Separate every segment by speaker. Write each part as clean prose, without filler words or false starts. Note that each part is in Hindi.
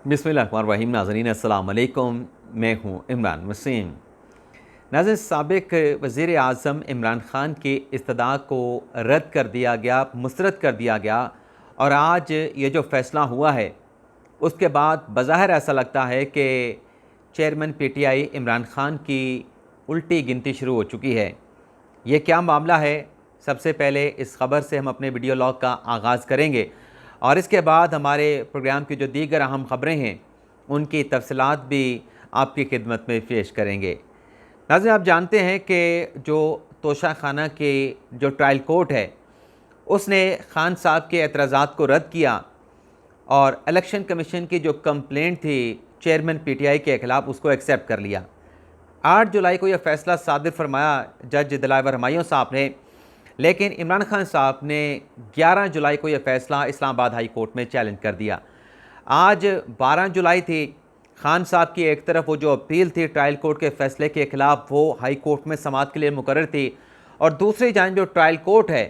Speaker 1: बिस्मिल्लाहिर्रहमानिर्रहीम। नाज़रीन अस्सलाम वालेकुम, मैं हूँ इमरान वसीम। नाज़रीन, साबिक़ वज़ीर आज़म इमरान ख़ान की इस्तदा को रद्द कर दिया गया, मुस्तरद कर दिया गया और आज ये जो फ़ैसला हुआ है उसके बाद बज़ाहिर ऐसा लगता है कि चेयरमैन पीटीआई इमरान ख़ान की उल्टी गिनती शुरू हो चुकी है। ये क्या मामला है? सबसे पहले इस ख़बर से हम अपने वीडियो लॉग का आगाज़ करेंगे और इसके बाद हमारे प्रोग्राम की जो दीगर अहम ख़बरें हैं उनकी तफसीलात भी आपकी खिदमत में पेश करेंगे। नाज़रीन, आप जानते हैं कि जो तोशा खाना के जो ट्रायल कोर्ट है उसने खान साहब के एतराज़ात को रद्द किया और इलेक्शन कमीशन की जो कंप्लेंट थी चेयरमैन पीटीआई के ख़िलाफ़ उसको एक्सेप्ट कर लिया। 8 जुलाई को यह फ़ैसला सादिर फरमाया जज दिलावर हुमायूं साहब ने, लेकिन इमरान खान साहब ने 11 जुलाई को यह फ़ैसला इस्लामाबाद हाई कोर्ट में चैलेंज कर दिया। आज 12 जुलाई थी। खान साहब की एक तरफ वो जो अपील थी ट्रायल कोर्ट के फ़ैसले के ख़िलाफ़ वो हाई कोर्ट में समाअत के लिए मुकर्रर थी और दूसरी जानिब जो ट्रायल कोर्ट है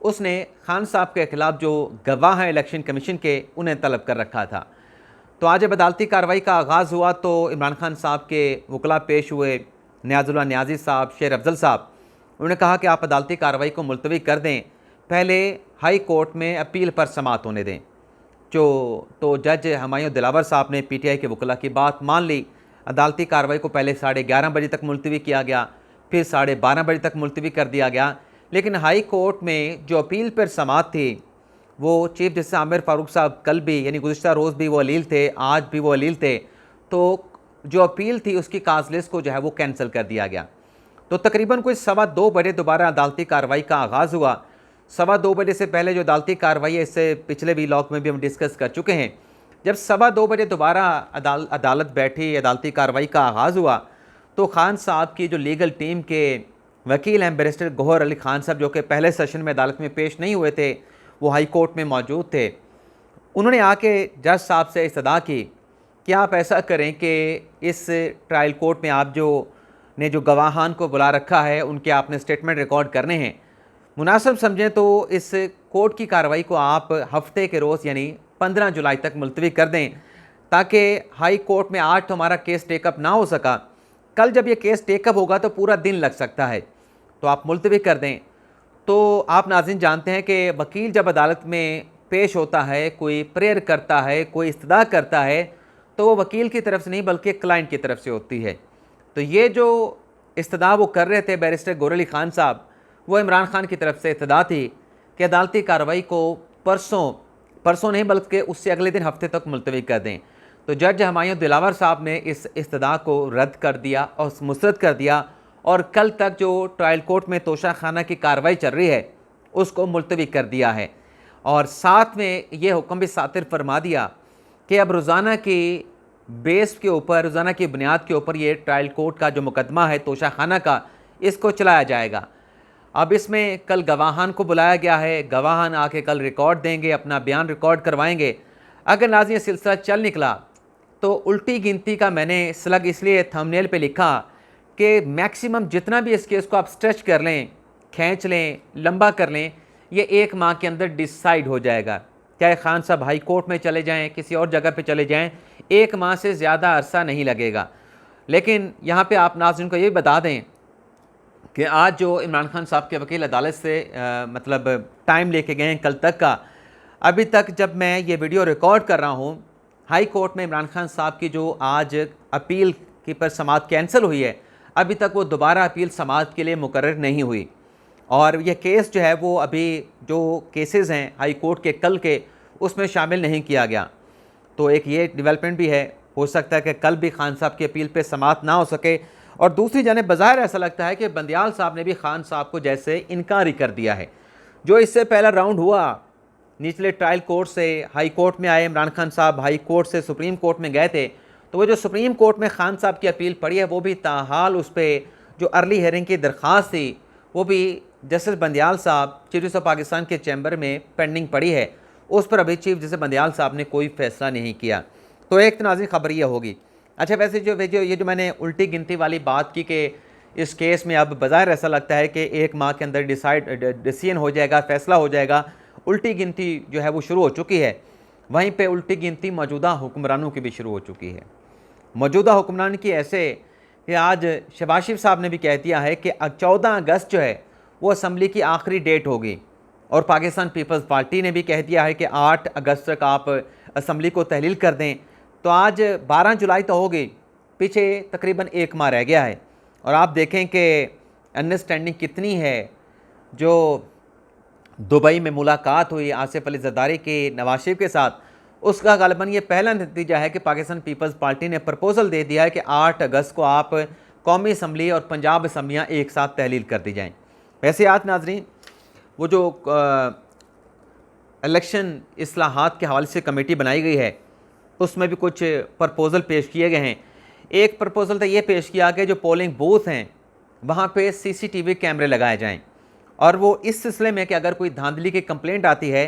Speaker 1: उसने खान साहब के ख़िलाफ़ जो गवाह हैं इलेक्शन कमीशन के उन्हें तलब कर रखा था। तो आज जब अदालती कार्रवाई का आगाज़ हुआ तो इमरान खान साहब के वकला पेश हुए, नियाज़ुल्लाह नियाज़ी साहब, शेर अफजल साहब। उन्होंने कहा कि आप अदालती कार्रवाई को मुलतवी कर दें, पहले हाई कोर्ट में अपील पर समाअत होने दें। तो जज हुमायूं दिलावर साहब ने पीटीआई के वकला की बात मान ली। अदालती कार्रवाई को पहले 11:30 बजे तक मुलतवी किया गया, फिर 12:30 बजे तक मुलतवी कर दिया गया। लेकिन हाई कोर्ट में जो अपील पर समाअत थी वो चीफ जस्टिस आमिर फ़ारूक साहब कल भी यानी गुज़िश्ता रोज़ भी वो अलील थे, आज भी वो अलील थे। तो जो अपील थी उसकी काज लिस्ट को जो है वो कैंसिल कर दिया गया। तो तकरीबन कोई 2:15 बजे दोबारा अदालती कार्रवाई का आगाज़ हुआ। 2:15 बजे से पहले जो अदालती कार्रवाई है इससे पिछले व्लॉग में भी हम डिस्कस कर चुके हैं। जब 2:15 बजे दोबारा अदालत बैठी, अदालती कार्रवाई का आगाज़ हुआ तो खान साहब की जो लीगल टीम के वकील हैं बैरिस्टर गौहर अली खान साहब, जो कि पहले सेशन में अदालत में पेश नहीं हुए थे, वो हाई कोर्ट में मौजूद थे। उन्होंने आके जज साहब से इस्तदा की कि आप ऐसा करें कि इस ट्रायल कोर्ट में आप जो गवाहान को बुला रखा है उनके आपने स्टेटमेंट रिकॉर्ड करने हैं। मुनासिब समझें तो इस कोर्ट की कार्रवाई को आप हफ्ते के रोज़ यानी 15 जुलाई तक मुलतवी कर दें, ताकि हाई कोर्ट में आज तो हमारा केस टेकअप ना हो सका, कल जब ये केस टेकअप होगा तो पूरा दिन लग सकता है, तो आप मुलतवी कर दें। तो आप नाज़रीन जानते हैं कि वकील जब अदालत में पेश होता है, कोई प्रेयर करता है, कोई इस्तदा करता है, तो वो वकील की तरफ से नहीं बल्कि क्लाइंट की तरफ से होती है। तो ये जो इस्तदा वो कर रहे थे बैरिस्टर गौहर अली खान साहब, वो इमरान खान की तरफ से इस्तदा थी कि अदालती कार्रवाई को परसों नहीं बल्कि उससे अगले दिन हफ्ते तक मुलतवी कर दें। तो जज हुमायूं दिलावर साहब ने इस इस्तदा को रद्द कर दिया और मुस्तरद कर दिया और कल तक जो ट्रायल कोर्ट में तोशा खाना की कार्रवाई चल रही है उसको मुलतवी कर दिया है। और साथ में ये हुक्म भी सातिर फरमा दिया कि अब रोज़ाना की बेस के ऊपर, रोज़ाना की बुनियाद के ऊपर ये ट्रायल कोर्ट का जो मुकदमा है तोशा खाना का, इसको चलाया जाएगा। अब इसमें कल गवाहान को बुलाया गया है, गवाहान आके कल रिकॉर्ड देंगे, अपना बयान रिकॉर्ड करवाएंगे। अगर नाज़रीन ये सिलसिला चल निकला तो उल्टी गिनती का मैंने स्लग इसलिए थंबनेल पे लिखा कि मैक्सिमम जितना भी इस केस को आप स्ट्रेच कर लें, खींच लें, लंबा कर लें, ये 1 माह के अंदर डिसाइड हो जाएगा। चाहे खान साहब हाई कोर्ट में चले जाएं, किसी और जगह पे चले जाएं, 1 माह से ज़्यादा अरसा नहीं लगेगा। लेकिन यहाँ पे आप नाज़रीन को ये बता दें कि आज जो इमरान खान साहब के वकील अदालत से मतलब टाइम लेके गए हैं कल तक का, अभी तक जब मैं ये वीडियो रिकॉर्ड कर रहा हूँ, हाई कोर्ट में इमरान खान साहब की जो आज अपील की पर समाअत कैंसिल हुई है, अभी तक वो दोबारा अपील समाअत के लिए मुकर्रर नहीं हुई। और यह केस जो है वो अभी जो केसेस हैं हाई कोर्ट के कल के, उसमें शामिल नहीं किया गया। तो एक ये डेवलपमेंट भी है, हो सकता है कि कल भी खान साहब की अपील पे समाअत ना हो सके। और दूसरी जानिब बज़ाहिर ऐसा लगता है कि बंदियाल साहब ने भी खान साहब को जैसे इनकार ही कर दिया है। जो इससे पहला राउंड हुआ, निचले ट्रायल कोर्ट से हाई कोर्ट में आए इमरान खान साहब, हाई कोर्ट से सुप्रीम कोर्ट में गए थे, तो वो जो सुप्रीम कोर्ट में खान साहब की अपील पड़ी है वो भी ताहाल उस पर जो अर्ली हेयरिंग की दरख्वास्त थी वो भी जस्टिस बंदियाल साहब चीफ जस्टिस ऑफ पाकिस्तान के चैम्बर में पेंडिंग पड़ी है, उस पर अभी चीफ जस्टिस बंदियाल साहब ने कोई फ़ैसला नहीं किया। तो एक तनाज़ी खबर ये होगी। अच्छा, वैसे जो मैंने उल्टी गिनती वाली बात की कि इस केस में अब बज़ाहिर ऐसा लगता है कि 1 माह के अंदर डिसीजन हो जाएगा, फ़ैसला हो जाएगा, उल्टी गिनती जो है वो शुरू हो चुकी है। वहीं पे उल्टी गिनती मौजूदा हुक्मरानों की भी शुरू हो चुकी है। मौजूदा हुक्मरान की ऐसे कि आज शहबाज शरीफ साहब ने भी कह दिया है कि 14 अगस्त जो है वो असम्बली की आखिरी डेट होगी, और पाकिस्तान पीपल्स पार्टी ने भी कह दिया है कि 8 अगस्त तक आप असम्बली को तहलील कर दें। तो आज 12 जुलाई तो हो गई, पीछे तकरीबन 1 माह रह गया है। और आप देखें कि अंडरस्टैंडिंग कितनी है। जो दुबई में मुलाकात हुई आसिफ अली जरदारी की नवाज शरीफ के साथ, उसका गालिबन ये पहला नतीजा है कि पाकिस्तान पीपल्स पार्टी ने प्रपोज़ल दे दिया है कि 8 अगस्त को आप कौमी असम्बली और पंजाब असम्बलियाँ एक साथ तहलील कर दी जाएँ। वैसे आज नाज़रीन, वो जो इलेक्शन इस्लाहात के हवाले से कमेटी बनाई गई है, उसमें भी कुछ प्रपोज़ल पेश किए गए हैं। एक प्रपोज़ल तो ये पेश किया कि जो पोलिंग बूथ हैं वहाँ पे CCTV कैमरे लगाए जाएं, और वो इस सिलसिले में कि अगर कोई धांधली की कंप्लेंट आती है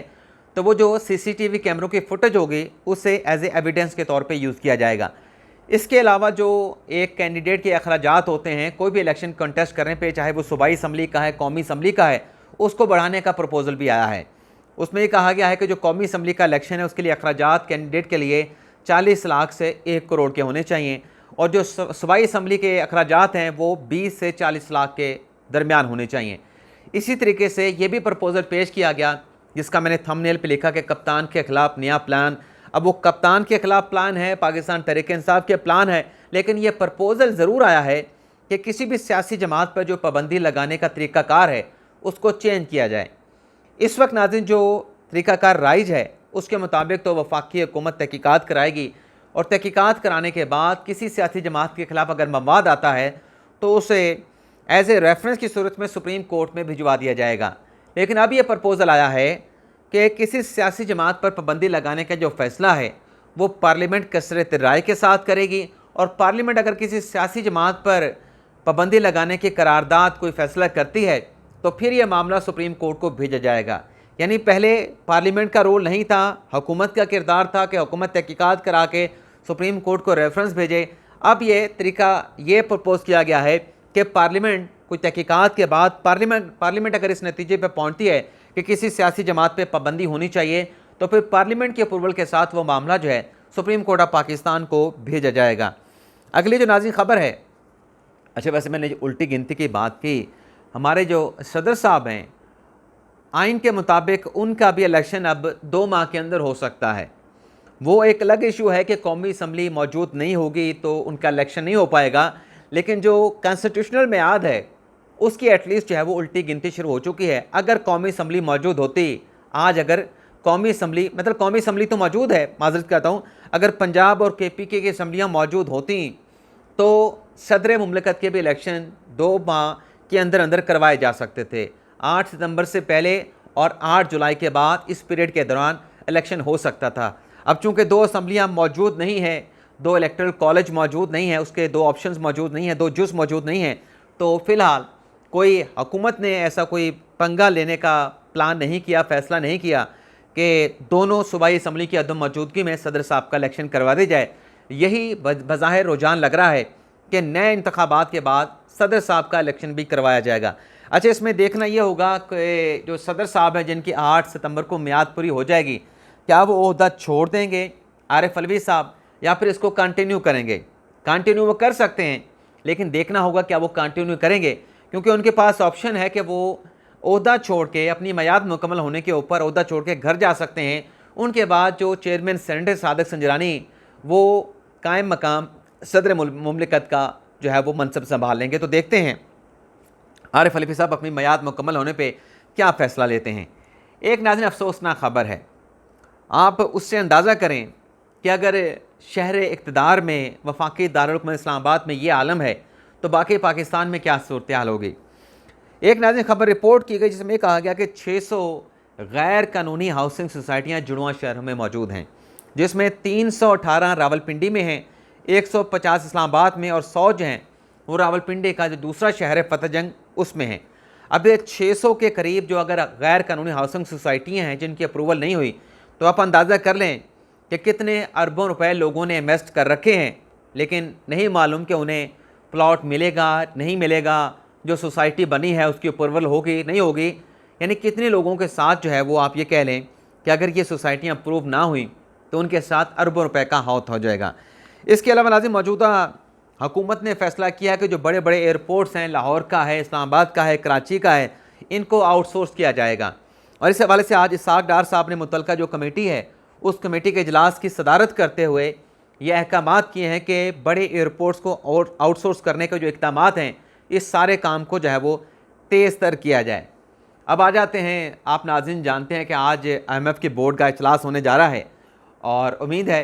Speaker 1: तो वो जो CCTV कैमरों की फुटेज होगी उसे एज ए एविडेंस के तौर पे यूज़ किया जाएगा। इसके अलावा जो एक कैंडिडेट के अखराजात होते हैं कोई भी इलेक्शन कंटेस्ट करने पे, चाहे वो सूबाई असम्बली का है, कौमी असम्बली का है, उसको बढ़ाने का प्रपोज़ल भी आया है। उसमें ये कहा गया है कि जो कौमी असम्बली का इलेक्शन है उसके लिए अखराजात कैंडिडेट के लिए 40 लाख से 1 करोड़ के होने चाहिए, और जो सूबाई असम्बली के अखराजात हैं वो 20 से 40 लाख के दरमियान होने चाहिए। इसी तरीके से ये भी प्रपोज़ल पेश किया गया जिसका मैंने थंबनेल पे लिखा कि कप्तान के ख़िलाफ़ नया प्लान। अब वो कप्तान के ख़िलाफ़ प्लान है, पाकिस्तान तहरीक इंसाफ के प्लान है, लेकिन ये प्रपोज़ल ज़रूर आया है कि किसी भी सियासी जमात पर जो पाबंदी लगाने का तरीक़ाकार है उसको चेंज किया जाए। इस वक्त नाज़रीन जो तरीक़ाकार राइज है उसके मुताबिक तो वफाकी हुकूमत तहकीकात कराएगी, और तहकीकात कराने के बाद किसी सियासी जमात के ख़िलाफ़ अगर मवाद आता है तो उसे एज ए रेफरेंस की सूरत में सुप्रीम कोर्ट में भिजवा दिया जाएगा। लेकिन अब यह प्रपोज़ल आया है कि किसी सियासी जमात पर पाबंदी लगाने का जो फ़ैसला है वो पार्लियामेंट कसरत राय के साथ करेगी, और पार्लियामेंट अगर किसी सियासी जमात पर पाबंदी लगाने की करारदाद कोई फ़ैसला करती है तो फिर यह मामला सुप्रीम कोर्ट को भेजा जाएगा। यानी पहले पार्लियामेंट का रोल नहीं था, हुकूमत का किरदार था कि हुकूमत तहकीकात करा के सुप्रीम कोर्ट को रेफरेंस भेजे। अब ये तरीका ये प्रपोज़ किया गया है कि पार्लियामेंट कोई तहकीकात के बाद पार्लियामेंट अगर इस नतीजे पर पहुंचती है कि किसी सियासी जमात पे पाबंदी होनी चाहिए तो फिर पार्लियामेंट के अप्रूवल के साथ वो मामला जो है सुप्रीम कोर्ट ऑफ पाकिस्तान को भेजा जाएगा। अगली जो नाज़रीन ख़बर है, अच्छा वैसे मैंने उल्टी गिनती की बात की, हमारे जो सदर साहब हैं आइन के मुताबिक उनका भी इलेक्शन अब 2 माह के अंदर हो सकता है। वो एक अलग इशू है कि कौमी असम्बली मौजूद नहीं होगी तो उनका इलेक्शन नहीं हो पाएगा, लेकिन जो कॉन्स्टिट्यूशनल मियाद है उसकी एटलीस्ट जो है वो उल्टी गिनती शुरू हो चुकी है। अगर कौमी असम्बली मौजूद होती, आज अगर कौमी असम्बली तो मौजूद है, माजरत करता हूँ, अगर पंजाब और KPK की असम्बलियाँ मौजूद होती तो सदर मुमलिकत के भी इलेक्शन 2 माह के अंदर अंदर करवाए जा सकते थे। 8 सितंबर से पहले और 8 जुलाई के बाद इस पीरियड के दौरान इलेक्शन हो सकता था। अब चूँकि 2 असम्बलियाँ मौजूद नहीं हैं, 2 इलेक्टरल कॉलेज मौजूद नहीं है, उसके 2 ऑप्शंस मौजूद नहीं हैं, 2 जुज़ मौजूद नहीं हैं, तो फ़िलहाल कोई हुकूमत ने ऐसा कोई पंगा लेने का प्लान नहीं किया, फ़ैसला नहीं किया कि दोनों सूबाई असम्बली की अदम मौजूदगी में सदर साहब का इलेक्शन करवा दिया जाए। यही बज़ाहिर रुझान लग रहा है कि नए इंतखाबात के बाद सदर साहब का इलेक्शन भी करवाया जाएगा। अच्छा, इसमें देखना ये होगा कि जो सदर साहब हैं जिनकी 8 सितंबर को मियाद पूरी हो जाएगी, क्या वो ओहदा छोड़ देंगे आरिफ अलवी साहब या फिर इसको कंटिन्यू करेंगे। कंटिन्यू वो कर सकते हैं, लेकिन देखना होगा क्या वो कंटिन्यू करेंगे, क्योंकि उनके पास ऑप्शन है कि वो ओहदा छोड़ के अपनी मियाद मुकम्मल होने के ऊपर ओहदा छोड़ के घर जा सकते हैं। उनके बाद जो चेयरमैन सेनेट है सादिक संजरानी, वो कायम मकाम सदर मुमलिकत का जो है वो मनसब संभाल लेंगे। तो देखते हैं आरिफ अलवी साहब अपनी मियाद मुकम्मल होने पे क्या फ़ैसला लेते हैं। एक नाज़रीन अफसोसनाक ख़बर है, आप उससे अंदाज़ा करें कि अगर शहर इक़्तिदार में वफाकी दारुल इस्लामाबाद में ये आलम है तो बाकी पाकिस्तान में क्या सूरत हाल होगी। एक नाज़रीन ख़बर रिपोर्ट की गई जिसमें कहा गया कि 600 गैर कानूनी हाउसिंग सोसाइटियाँ जुड़वा शहरों में मौजूद हैं, जिसमें 318 रावलपिंडी में हैं, 150 इस्लामाबाद में और 100 जो हैं वो रावलपिंडी का जो दूसरा शहर है फतेहजंग उसमें हैं। अब ये 600 के करीब जो अगर गैर कानूनी हाउसिंग सोसाइटियाँ हैं जिनकी अप्रूवल नहीं हुई, तो आप अंदाज़ा कर लें कि कितने अरबों रुपए लोगों ने इन्वेस्ट कर रखे हैं, लेकिन नहीं मालूम कि उन्हें प्लॉट मिलेगा नहीं मिलेगा, जो सोसाइटी बनी है उसकी अप्रूवल होगी नहीं होगी। यानी कितने लोगों के साथ जो है वो आप ये कह लें कि अगर ये सोसाइटियाँ अप्रूव ना हुई तो उनके साथ अरबों रुपए का हौत हो जाएगा। इसके अलावा नाज़रीन, मौजूदा हुकूमत ने फैसला किया कि जो बड़े बड़े एयरपोर्ट्स हैं, लाहौर का है, इस्लामाबाद का है, कराची का है, इनको आउटसोर्स किया जाएगा। और इस हवाले से आज इसाक डार साहब ने मुतलका जो कमेटी है उस कमेटी के इजलास की सदारत करते हुए ये अहकामात किए हैं कि बड़े एयरपोर्ट्स को और आउटसोर्स करने के जो इक़दामात हैं, इस सारे काम को जो है वो तेज़ तर किया जाए। अब आ जाते हैं, आप नाज़रीन जानते हैं कि आज IMF के बोर्ड का इजलास होने जा रहा है और उम्मीद है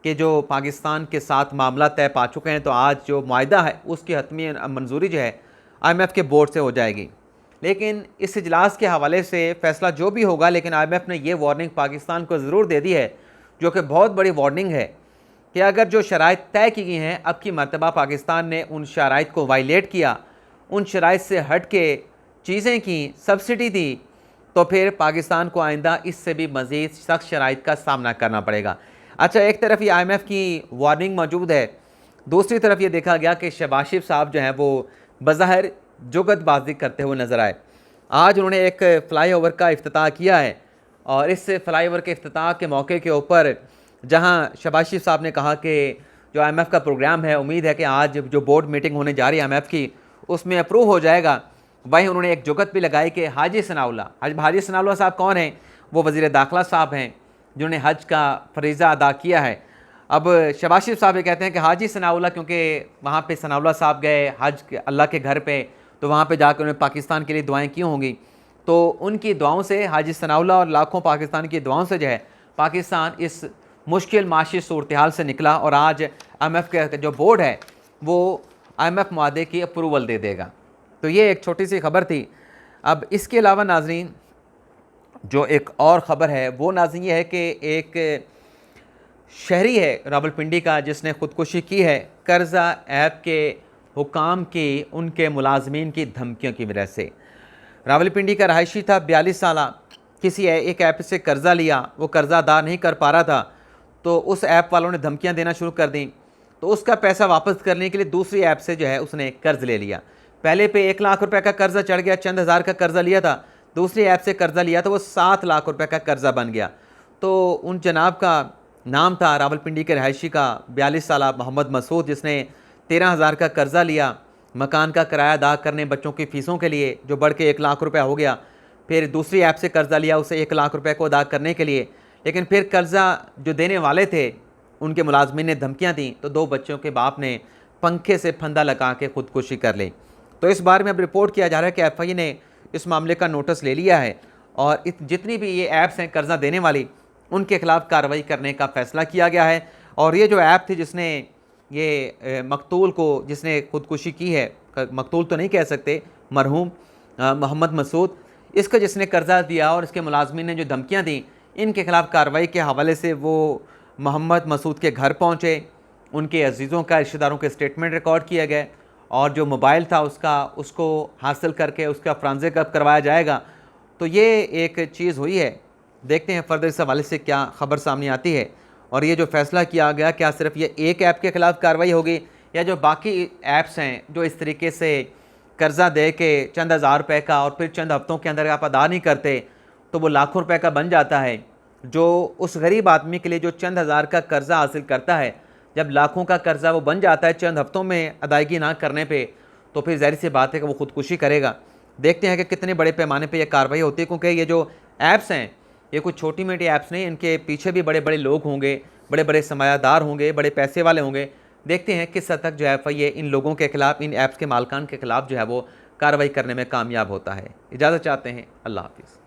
Speaker 1: कि जो पाकिस्तान के साथ मामला तय पा चुके हैं, तो आज जो मुआहिदा है उसकी हतमी मंजूरी जो है IMF के बोर्ड से हो जाएगी। लेकिन इस इजलास के हवाले से फ़ैसला जो भी होगा, लेकिन IMF ने ये वार्निंग पाकिस्तान को ज़रूर दे दी है, जो कि बहुत बड़ी वार्निंग है कि अगर जो शराइत तय की गई हैं, अब की मरतबा पाकिस्तान ने उन शराइत को वायलेट किया, उन शराइत से हट के चीज़ें की, सब्सिडी दी, तो फिर पाकिस्तान को आइंदा इससे भी मज़ीद सख्त शराइत का सामना करना पड़ेगा। अच्छा, एक तरफ ये IMF की वार्निंग मौजूद है, दूसरी तरफ ये देखा गया कि शहबाज शरीफ साहब जो हैं वो बज़ाहिर जुगतबाजी करते हुए नज़र आए। आज उन्होंने एक फ़्लाई ओवर का इफ्तिताह किया है और इस फ़्लाई ओवर के इफ्तिताह के मौके के ऊपर जहां शहबाज शरीफ साहब ने कहा कि जो IMF का प्रोग्राम है, उम्मीद है कि आज जो बोर्ड मीटिंग होने जा रही है IMF की, उसमें अप्रूव हो जाएगा। वहीं उन्होंने एक जुगत भी लगाई कि हाजी सनाउल्लाह साहब कौन हैं? वो वज़ीर दाखिला साहब हैं जिन्होंने हज का फ़रीज़ा अदा किया है। अब शहबाज शरीफ साहब ये कहते हैं कि हाजी सनाउल्लाह, क्योंकि वहाँ पे सनाउल्लाह साहब गए हज अल्लाह के घर पे, तो वहाँ पे जाकर उन्होंने पाकिस्तान के लिए दुआएं की होंगी, तो उनकी दुआओं से, हाजी सनाउल्लाह और लाखों पाकिस्तान की दुआओं से जो है पाकिस्तान इस मुश्किल माशी सूरत हाल से निकला और आज IMF का जो बोर्ड है वो IMF मुआहदे की अप्रूवल दे देगा। तो ये एक छोटी सी खबर थी। अब इसके अलावा नाजरीन, जो एक और ख़बर है वो नाज़रीन ये है कि एक शहरी है रावलपिंडी का जिसने ख़ुदकुशी की है कर्ज़ा ऐप के हुकाम की उनके मुलाजमीन की धमकियों की वजह से। रावलपिंडी का रहायशी था, 42 साल, किसी एक ऐप से कर्ज़ा लिया, वो कर्ज़ा अदा नहीं कर पा रहा था, तो उस ऐप वालों ने धमकियां देना शुरू कर दी, तो उसका पैसा वापस करने के लिए दूसरी ऐप से जो है उसने कर्ज़ ले लिया। पहले पे 1 लाख रुपए का कर्ज़ा चढ़ गया, चंद हज़ार का कर्ज़ा लिया था, दूसरी ऐप से कर्ज़ा लिया तो वो 7 लाख रुपए का कर्ज़ा बन गया। तो उन जनाब का नाम था रावलपिंडी के रहायशी का 42 साल मोहम्मद मसूद, जिसने 13,000 का कर्ज़ा लिया मकान का किराया अदा करने, बच्चों की फ़ीसों के लिए, जो बढ़ के 1 लाख रुपया हो गया। फिर दूसरी ऐप से कर्ज़ा लिया उसे 1 लाख रुपए को अदा करने के लिए, लेकिन फिर कर्ज़ा जो देने वाले थे उनके मुलाजमीन ने धमकियाँ दी, तो 2 बच्चों के बाप ने पंखे से फंदा लगा के ख़ुदकुशी कर ली। तो इस बारे में अब रिपोर्ट किया जा रहा है कि FI ने इस मामले का नोटिस ले लिया है और जितनी भी ये ऐप्स हैं कर्ज़ा देने वाली, उनके खिलाफ़ कार्रवाई करने का फ़ैसला किया गया है। और ये जो ऐप थी जिसने ये मकतूल को, जिसने ख़ुदकुशी की है, मकतूल तो नहीं कह सकते, मरहूम मोहम्मद मसूद, इसका जिसने कर्ज़ा दिया और इसके मुलाजमीन ने जो धमकियाँ दी, इनके खिलाफ़ कार्रवाई के हवाले से वो मोहम्मद मसूद के घर पहुँचे, उनके अजीज़ों का, रिश्तेदारों के स्टेटमेंट रिकॉर्ड किया गया और जो मोबाइल था उसको हासिल करके उसका फोरेंसिक अब करवाया जाएगा। तो ये एक चीज़ हुई है, देखते हैं फर्दर इस हवाले से क्या ख़बर सामने आती है। और ये जो फ़ैसला किया गया, क्या सिर्फ ये एक ऐप के ख़िलाफ़ कार्रवाई होगी या जो बाकी ऐप्स हैं जो इस तरीके से कर्ज़ा दे के चंद हज़ार रुपये का और फिर चंद हफ्तों के अंदर आप अदा नहीं करते तो वो लाखों रुपए का बन जाता है। जो उस गरीब आदमी के लिए जो चंद हज़ार का कर्ज़ा हासिल करता है, जब लाखों का कर्ज़ा वो बन जाता है चंद हफ्तों में अदायगी ना करने पे, तो फिर ज़ाहिर सी बात है कि वो ख़ुदकुशी करेगा। देखते हैं कि कितने बड़े पैमाने पे ये कार्रवाई होती है, क्योंकि ये जो ऐप्स हैं ये कुछ छोटी मोटी ऐप्स नहीं, इनके पीछे भी बड़े बड़े लोग होंगे, बड़े बड़े सरमायादार होंगे, बड़े पैसे वाले होंगे। देखते हैं किस हद तक जो है FI इन लोगों के ख़िलाफ़, इन ऐप्स के मालिकान के ख़िलाफ़ जो है वो कार्रवाई करने में कामयाब होता है। इजाज़त चाहते हैं, अल्लाह हाफ़िज़।